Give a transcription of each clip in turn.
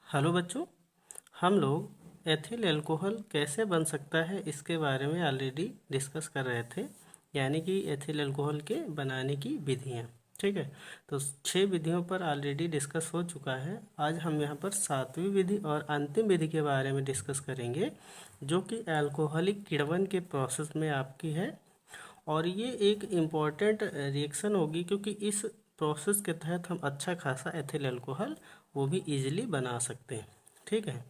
Hello बच्चों, हम लोग एथिल अल्कोहल कैसे बन सकता है इसके बारे में ऑलरेडी डिस्कस कर रहे थे। यानी कि एथिल अल्कोहल के बनाने की विधियाँ। ठीक है, तो 6 विधियों पर ऑलरेडी डिस्कस हो चुका है। आज हम यहाँ पर 7वीं विधि और अंतिम विधि के बारे में डिस्कस करेंगे, जो कि अल्कोहलिक किण्वन के प्रोसेस में आपकी है। और ये एक इम्पॉर्टेंट रिएक्शन होगी, क्योंकि इस प्रोसेस के तहत हम अच्छा खासा एथिल अल्कोहल वो भी इजीली बना सकते हैं। ठीक है,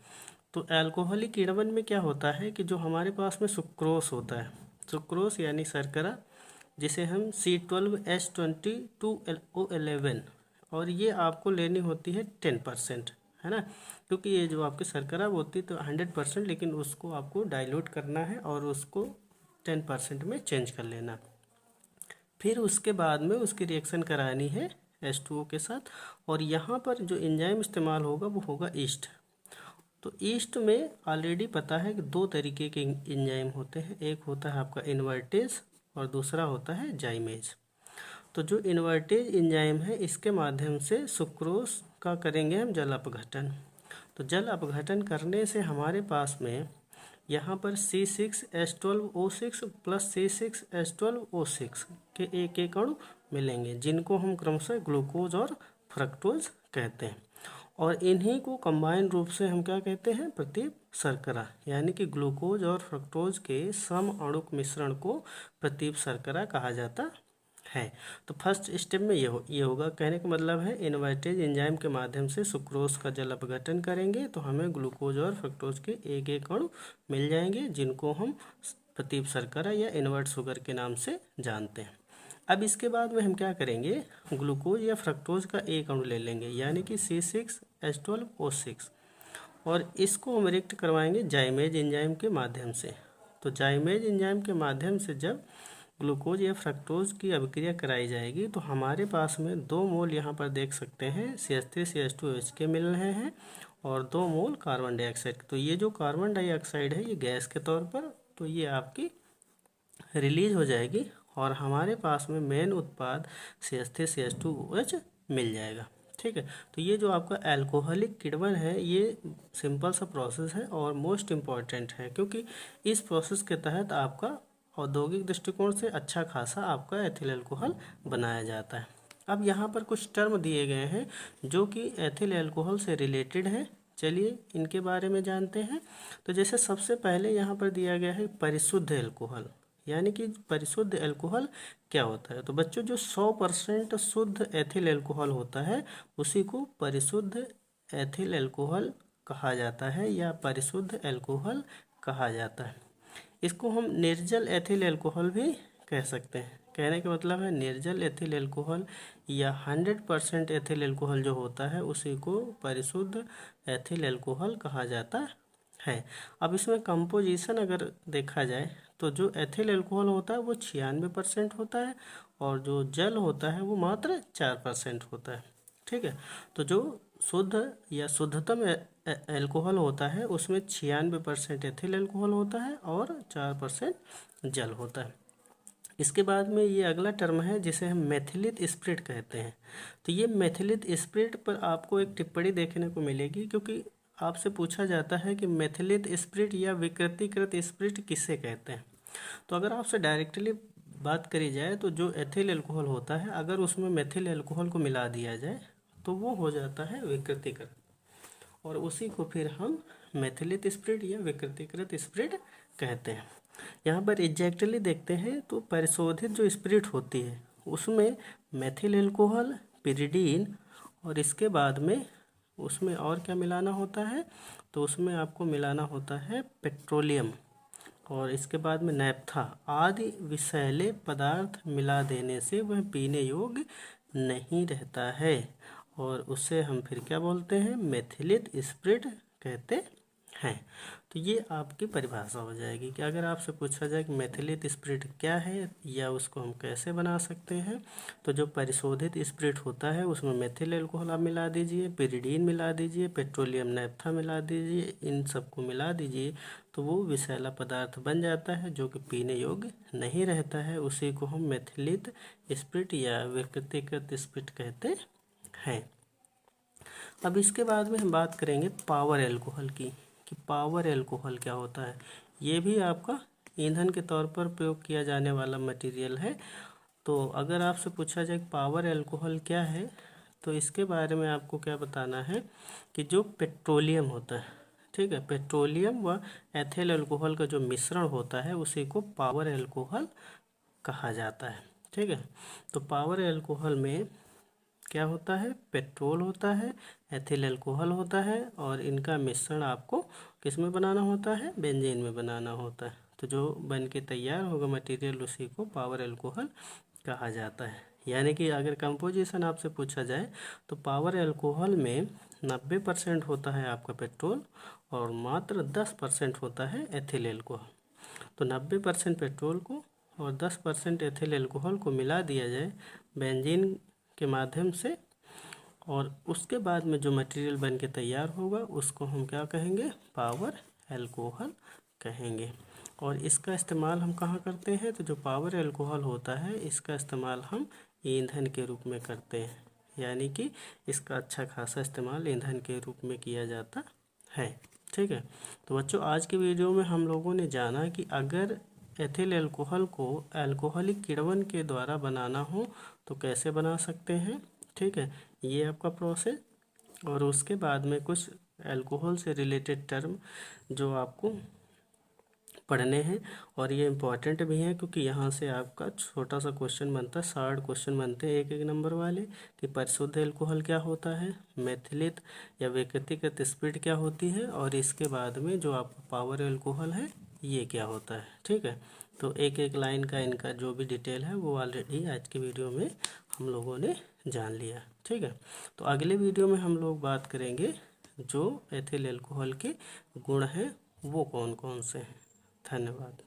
तो अल्कोहलिक किण्वन में क्या होता है कि जो हमारे पास में सुक्रोस होता है, सुक्रोस यानी शर्करा, जिसे हम C12H22O11, और ये आपको लेनी होती है 10%, है ना। क्योंकि ये जो आपकी शर्करा होती है तो 100%, लेकिन उसको आपको डाइल्यूट करना है और उसको 10% में चेंज कर लेना। फिर उसके बाद में उसकी रिएक्शन करानी है H2O के साथ। और यहाँ पर जो एंजाइम इस्तेमाल होगा वो होगा ईस्ट। तो ईस्ट में ऑलरेडी पता है कि 2 तरीके के एंजाइम होते हैं, एक होता है आपका इन्वर्टेज और दूसरा होता है जाइमेज। तो जो इन्वर्टेज एंजाइम है, इसके माध्यम से सुक्रोज का करेंगे हम जल अपघटन। तो जल अपघटन करने से हमारे पास में यहाँ पर C6H12O6 प्लस C6H12O6 के एक अणु मिलेंगे, जिनको हम क्रमशः ग्लूकोज और फ्रक्टोज कहते हैं। और इन्हीं को कंबाइन रूप से हम क्या कहते हैं, प्रतिप शर्करा। यानी कि ग्लूकोज और फ्रक्टोज के सम अणुक मिश्रण को प्रतिप शर्करा कहा जाता है। तो फर्स्ट स्टेप में ये होगा। कहने का मतलब है, इन्वर्टेज एंजाइम के माध्यम से सुक्रोज का जल अपघटन करेंगे तो हमें ग्लूकोज और फ्रक्टोज के एक अणु मिल जाएंगे, जिनको हम प्रतिप शर्करा या इन्वर्ट शुगर के नाम से जानते हैं। अब इसके बाद में हम क्या करेंगे, ग्लूकोज या फ्रक्टोज का एक अणु ले लेंगे, यानी कि C6H12O6, और इसको हम रिएक्ट करवाएंगे जाइमेज एंजाइम के माध्यम से। तो जाइमेज एंजाइम के माध्यम से जब ग्लूकोज या फ्रक्टोज की अभिक्रिया कराई जाएगी तो हमारे पास में 2 मोल यहाँ पर देख सकते हैं CH3CH2OH के मिल रहे हैं, और 2 मोल कार्बन डाइऑक्साइड। तो ये जो कार्बन डाइऑक्साइड है ये गैस के तौर पर, तो ये आपकी रिलीज हो जाएगी और हमारे पास में मेन उत्पाद CH3CH2OH मिल जाएगा। ठीक है, तो ये जो आपका अल्कोहलिक किण्वन है ये सिंपल सा प्रोसेस है और मोस्ट इम्पॉर्टेंट है, क्योंकि इस प्रोसेस के तहत आपका औद्योगिक दृष्टिकोण से अच्छा खासा आपका एथिल अल्कोहल बनाया जाता है। अब यहाँ पर कुछ टर्म दिए गए हैं जो कि एथिल अल्कोहल से रिलेटेड है। चलिए इनके बारे में जानते हैं। तो जैसे सबसे पहले यहाँ पर दिया गया है परिशुद्ध अल्कोहल। यानी कि परिशुद्ध अल्कोहल क्या होता है, तो बच्चों जो 100% शुद्ध एथिल अल्कोहल होता है उसी को परिशुद्ध एथिल अल्कोहल कहा जाता है या परिशुद्ध अल्कोहल कहा जाता है। इसको हम निर्जल एथिल अल्कोहल भी कह सकते हैं। कहने का मतलब है निर्जल एथिल अल्कोहल या 100% एथिल अल्कोहल जो होता है उसी को परिशुद्ध एथिल अल्कोहल कहा जाता है। अब इसमें कंपोजिशन अगर देखा जाए तो जो एथिल अल्कोहल होता है वो 96% होता है, और जो जल होता है वो मात्र 4% होता है। ठीक है, तो जो शुद्ध या शुद्धतम अल्कोहल होता है उसमें 96% एथिल अल्कोहल होता है और 4% जल होता है। इसके बाद में ये अगला टर्म है जिसे हम मेथिलित स्प्रिट कहते हैं। तो ये मेथिलित स्प्रिट पर आपको एक टिप्पणी देखने को मिलेगी, क्योंकि आपसे पूछा जाता है कि मेथिलित स्प्रिट या विकृतीकृत स्प्रिट किसे कहते हैं। तो अगर आपसे डायरेक्टली बात करी जाए तो जो एथिल अल्कोहल होता है अगर उसमें मेथिल अल्कोहल को मिला दिया जाए तो वो हो जाता है विकृतीकृत, और उसी को फिर हम मेथिलित स्प्रिट या विकृतीकृत स्प्रिट कहते हैं। यहाँ पर एग्जैक्टली देखते हैं तो परिशोधित जो स्प्रिट होती है उसमें मेथिल अल्कोहल, पिरिडीन, और इसके बाद में उसमें और क्या मिलाना होता है, तो उसमें आपको मिलाना होता है पेट्रोलियम, और इसके बाद में नैप्था आदि विषैले पदार्थ मिला देने से वह पीने योग्य नहीं रहता है, और उससे हम फिर क्या बोलते हैं, मेथिलित स्प्रिट कहते हैं। तो ये आपकी परिभाषा हो जाएगी कि अगर आपसे पूछा जाए कि मेथिलित स्प्रिट क्या है या उसको हम कैसे बना सकते हैं, तो जो परिशोधित स्प्रिट होता है उसमें मेथिल अल्कोहल आप मिला दीजिए, पिरिडीन मिला दीजिए, पेट्रोलियम नैप्था मिला दीजिए, इन सबको मिला दीजिए तो वो विषैला पदार्थ बन जाता है जो कि पीने योग्य नहीं रहता है। उसी को हम मेथिलित स्प्रिट या विकृतीकृत स्प्रिट कहते हैं। अब इसके बाद में हम बात करेंगे पावर एल्कोहल की, कि पावर एल्कोहल क्या होता है। ये भी आपका ईंधन के तौर पर प्रयोग किया जाने वाला मटेरियल है। तो अगर आपसे पूछा जाए पावर एल्कोहल क्या है, तो इसके बारे में आपको क्या बताना है कि जो पेट्रोलियम होता है, ठीक है, पेट्रोलियम व एथिल अल्कोहल का जो मिश्रण होता है उसी को पावर एल्कोहल कहा जाता है। ठीक है, तो पावर एल्कोहल में क्या होता है, पेट्रोल होता है, एथिल अल्कोहल होता है, और इनका मिश्रण आपको किस में बनाना होता है, बेंजीन में बनाना होता है। तो जो बन के तैयार होगा मटेरियल उसी को पावर एल्कोहल कहा जाता है। यानी कि अगर कंपोजिशन आपसे पूछा जाए तो पावर एल्कोहल में 90% होता है आपका पेट्रोल और मात्र 10% होता है एथिल एल्कोहल। तो 90% पेट्रोल को और 10% एथिल एल्कोहल को मिला दिया जाए बेंजीन के माध्यम से, और उसके बाद में जो मटेरियल बन के तैयार होगा उसको हम क्या कहेंगे, पावर एल्कोहल कहेंगे। और इसका इस्तेमाल हम कहाँ करते हैं, तो जो पावर एल्कोहल होता है इसका इस्तेमाल हम ईंधन के रूप में करते हैं, यानी कि इसका अच्छा खासा इस्तेमाल ईंधन के रूप में किया जाता है। ठीक है, तो बच्चों आज के वीडियो में हम लोगों ने जाना कि अगर एथिल एल्कोहल को एल्कोहलिक किण्वन के द्वारा बनाना हो तो कैसे बना सकते हैं। ठीक है, ये आपका प्रोसेस, और उसके बाद में कुछ एल्कोहल से रिलेटेड टर्म जो आपको पढ़ने हैं, और ये इम्पॉर्टेंट भी हैं क्योंकि यहाँ से आपका छोटा सा क्वेश्चन बनता है, 60 क्वेश्चन बनते हैं एक एक नंबर वाले, कि परिशुद्ध एल्कोहल क्या होता है, मेथिलित या विकृतिकृत स्पीड क्या होती है, और इसके बाद में जो आपका पावर एल्कोहल है ये क्या होता है। ठीक है, तो एक एक लाइन का इनका जो भी डिटेल है वो ऑलरेडी आज के वीडियो में हम लोगों ने जान लिया। ठीक है, तो अगले वीडियो में हम लोग बात करेंगे जो एथिल एल्कोहल के गुण हैं वो कौन कौन से हैं। धन्यवाद।